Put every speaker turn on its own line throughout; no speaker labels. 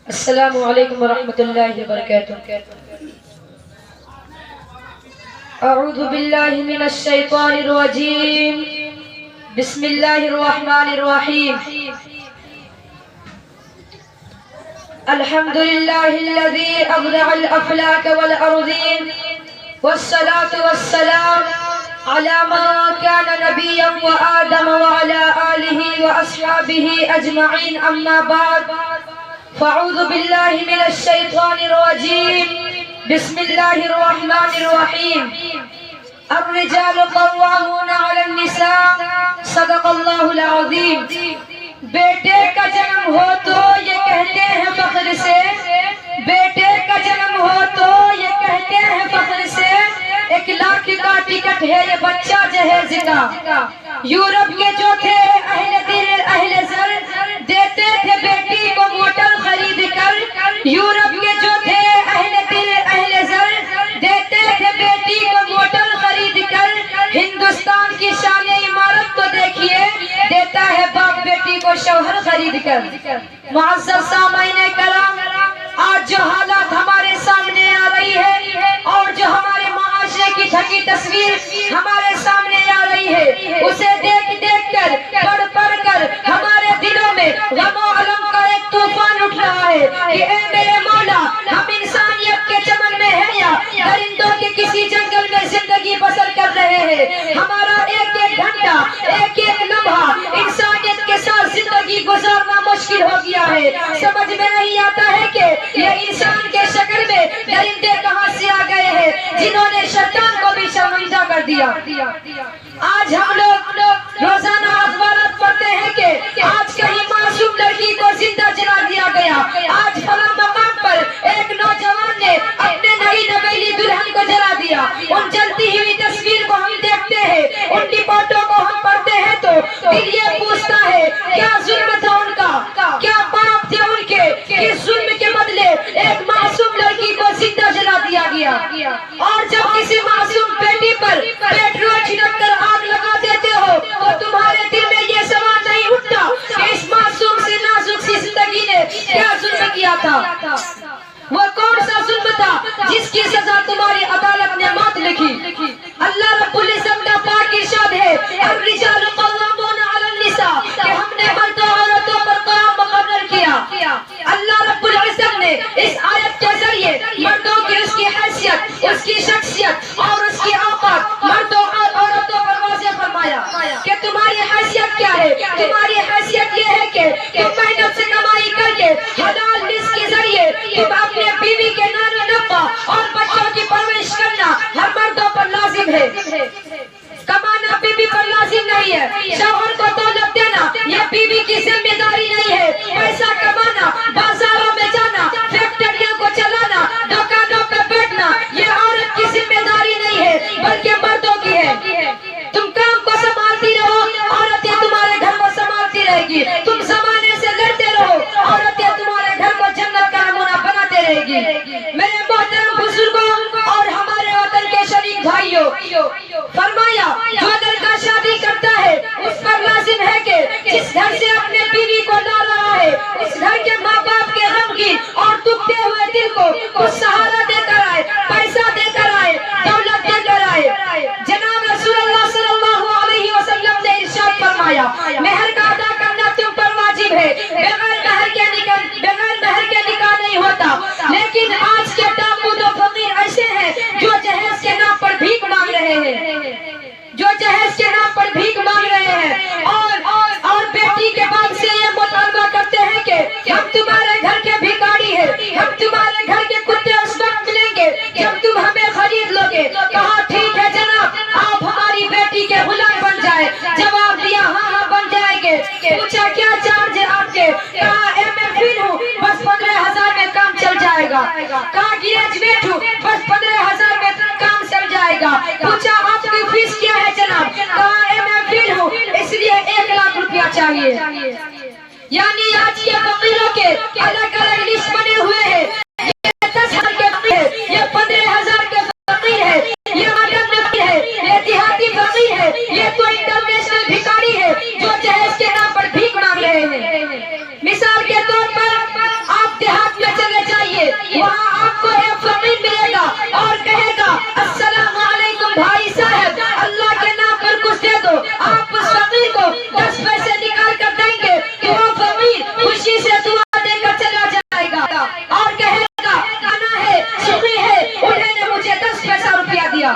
السلام علیکم ورحمۃ اللہ وبرکاتہ۔ اعوذ باللہ من الشیطان الرجیم، بسم اللہ الرحمن الرحیم۔ الحمد للہ الذی ابدع الافلاک والارضین، والصلاة والسلام على ما كان نبيا وآدم وعلى آله وأصحابه أجمعين، أما بعد فأعوذ بالله من الشيطان الرجيم، بسم الله الرحمن الرحيم۔ الرجال قوامون على النساء، صدق اللہ العظیم۔ بیٹے کا جنم ہو تو یہ کہتے ہیں فخر سے، بیٹے کا جنم ہو تو یہ کہتے ہیں فخر سے، 1 لاکھ کا ٹکٹ ہے یہ بچہ جہیز کا۔ یورپ کے جو تھے اہل دل اہل زر، دیتے تھے بیٹی کو موٹر خرید کر۔ یورپ کے جو تھے اہل دل اہل زر، دیتے تھے بیٹی کو موٹر خرید کر۔ ہندوستان کی شان عمارت تو دیکھیے، دیتا ہے باپ بیٹی کو شوہر خرید کر۔ معزز سامعین کرام، آج جو حالات ہمارے سامنے آ رہی ہے اور جو ہمارے معاشرے کی ڈھکی تصویر ہمارے سامنے آ رہی ہے، اسے دیکھ دیکھ کر پڑھ پڑھ کر ہمارے دلوں میں غم و الم کا ایک طوفان اٹھ رہا ہے کہ اے میرے مولا، ہم انسانیت کے چمن میں ہیں یا درندوں کے کسی جنگل میں زندگی بسر کر رہے ہیں؟ ہمارا ایک ایک گھنٹہ، ایک ایک لمحہ انسانیت کے ساتھ زندگی گزارنا مشکل ہو گیا ہے۔ سمجھ میں نہیں آتا ہے کہ یہ انسان کے شکل میں درندے کہاں سے آ گئے ہیں جنہوں نے شیطان کو بھی شرمندہ کر دیا۔ آج ہم لوگ روزانہ اخبارات پڑھتے ہیں کہ آج کہیں معصوم لڑکی کو زندہ جلا دیا گیا، آج فلاں مقام پر ایک نوجوان نے اپنے نئی نویلی دلہن کو جلا دیا۔ ان جلتی ہوئی تصویر کو ہم دیکھتے ہیں، ان رپورٹوں کو ہم پڑھتے ہیں تو دل یہ پوچھتا ہے کیا ظلم تھا ان کا، کیا پاپ تھے ان کے، کس ظلم کے بدلے ایک معصوم لڑکی کو زندہ جلا دیا گیا۔ اور جب کسی معصوم بیٹی پر پیٹرول چھڑک کر آگ لگا دیتے ہو تو تمہارے دل میں یہ سوال نہیں اٹھتا کہ اس معصوم سے نازک سی زندگی نے کیا ظلم کیا تھا؟ وہ کون سا ظلم تھا جس کی سزا تمہاری عدالت نے موت لکھی؟ اللہ رب العزت کا پاک ارشاد ہے، الرجال قوامون علی النساء، کہ ہم نے مرد و عورتوں پر قیام مقرر کیا۔ اللہ رب العزت نے اس آیت کے ذریعے مردوں کی اس کی حیثیت، اس کی شخصیت اور اس کی اوقات مردوں اور عورتوں پر واضح فرمایا کہ تمہاری حیثیت کیا ہے۔ تمہاری حیثیت یہ ہے کہ تم محنت سے کمائی کر کے حلال رزق کے ذریعے تم اپنے بیوی کے نان و نفع اور بچوں کی پرورش کرنا ہر مردوں پر لازم ہے۔ کمانا بیوی پر لازم نہیں ہے، شوہر کو دولت دینا یہ بیوی کی ذمہ داری نہیں ہے۔ پیسہ کمانا، بازاروں میں جانا، فیکٹریوں کو چلانا، دکانوں پہ بیٹھنا یہ عورت کی ذمہ داری نہیں ہے بلکہ مردوں کی ہے۔ تم کام کو سنبھالتی رہو، عورتیں تمہارے گھر کو سنبھالتی رہے گی۔ تم زمانے سے لڑتے رہو، عورتیں تمہارے گھر کو جنت کا نمونہ بناتے رہے گی۔ میرے محترم بزرگوں اور ہمارے وطن کے شریک بھائیوں، فرمایا جو لڑکا شادی کرتا ہے اس پر لازم ہے کہ جس گھر سے اپنے بیوی کو لا رہا ہے اس گھر کے ماں باپ کے غمگین اور دکھتے ہوئے دل کو کچھ سہارا دے کر آئے، پیسہ دے کر آئے، دولت دے کر آئے۔ جناب رسول اللہ صلی اللہ علیہ وسلم نے ارشاد فرمایا، مہر کا ادا کرنا تم پر واجب ہے، بغیر مہر کے نکاح نہیں ہوتا۔ لیکن آج کے ٹاپود و فقیر ایسے ہیں جو جہیز کے نام پر بھیک مانگ رہے ہیں، جو جہیز کے نام پر بھیک مانگ رہے ہیں اور بیٹی کے باپ سے یہ مطالبہ کرتے ہیں کہ ہم تمہارے گھر کے بھکاری ہیں، ہم تمہارے گھر کے کتے اس وقت ملیں گے جب تم ہمیں خرید لو گے۔ کہا ٹھیک ہے جناب، آپ ہماری بیٹی کے غلام بن جائے۔ جواب دیا ہاں ہاں بن جائیں گے۔ پوچھا کیا چارج ہے آپ کے؟ کہا ایم اے فل ہوں، بس 15,000 میں کام چل جائے گا۔ کہا گریجویٹ ہوں، بس 15,000 میں کام چل جائے گا۔ پوچھا آپ کی فیس کیا ہے جناب؟ کہا ایم اے فل ہوں، اس لیے 1 لاکھ روپیہ چاہیے۔ یعنی آج کے فقیروں کے الگ الگ لسٹ بنے ہوئے ہیں۔ یہ 10,000 کے فقیر ہے، یہ 15,000 کے فقیر ہے، یہ ماڈرن فقیر ہے، یہ دیہاتی فقیر ہے، یہ تو انٹرنیشنل بھکاری ہے جو جہیز کے نام پر بھیک مانگ رہے ہیں۔ مثال کے طور پر آپ دیہات میں وہاں آپ کو ایک فقیر ملے گا اور کہے گا السلام علیکم بھائی صاحب، اللہ کے نام پر کچھ دے دو. آپ اس فقیر کو 10 پیسے نکال کر دیں گے تو وہ فقیر خوشی سے دعا دے کر چلا جائے گا اور کہے گا آنا ہے سخی ہے، انہیں نے مجھے 10 پیسہ روپیہ دیا.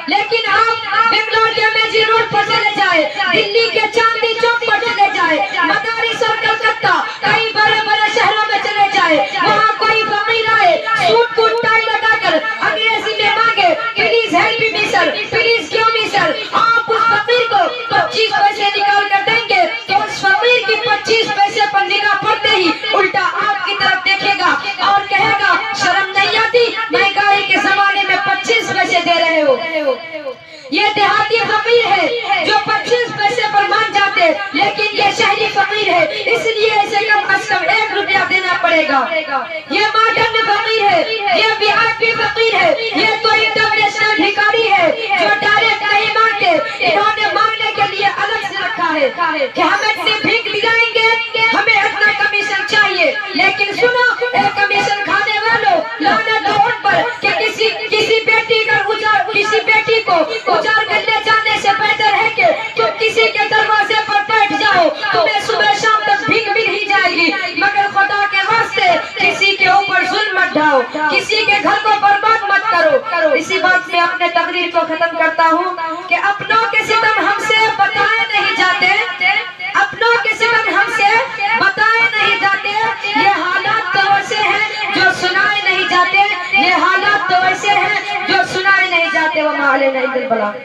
لیکن آپ بنگلور کے میجی روڈ پر چلے جائے، دلی کے چاندنی چوک پر چلے جائے، مدارس اور کلکتہ کئی بڑے بڑے شہروں میں چلے جائے، وہاں کوئی فقیر آئے سوٹ کوٹ ٹائی لگا کر انگریزی میں مانگے please help me sir, please give me sir, آپ اس فقیر کو 25 پیسے نکال کر دیں گے تو اس فقیر کی 25 پیسے پر نگاہ پڑتے ہی الٹا آپ کی طرف دیکھے گا اور کہے گا شرم نہیں آتی، مہنگائی کے زمانے میں 25 پیسے دے رہے ہو. یہ دیہاتی فقیر ہے جو 25 پیسے پر مان جاتے، لیکن یہ شہری فقیر ہے اس لیے اسے کم از کم 1 روپیہ دینا پڑے گا. یہ ماڈرن فقیر ہے، یہ وی آئی پی فقیر ہے، یہ تو انٹرنیشنل بھکاری ہے جو ڈائریکٹ نہیں مانگتے. انہوں نے مانگنے کے لیے الگ سے رکھا ہے کہ ہم اتنی بھیک دلائیں گے، ہمیں اتنا کمیشن چاہیے. لیکن سنو اے کمیشن کھانے والوں، لعنت ہو ان پر کہ کسی بیٹی کو اجاڑ کر لے جانے سے بہتر ہے کہ تم کسی کے دروازے پر بیٹھ جاؤ، تمہیں صبح شام تک بھیک مل ہی جائے گی. مگر خدا کے واسطے کسی کے اوپر ظلم مت ڈھاؤ، کسی کے گھر کو برباد مت کرو. اسی بات میں اپنے تقریر کو ختم کرتا ہوں کہ اپنوں کے ستم ہم سے بتائے نہیں جاتے، اپنوں کے ستم ہم سے بتائے نہیں جاتے. یہ حالات تو ایسے ہیں جو سنائے نہیں جاتے، یہ حالات تو ایسے ہیں جو سنائے نہیں جاتے. وما علینا الا البلاغ.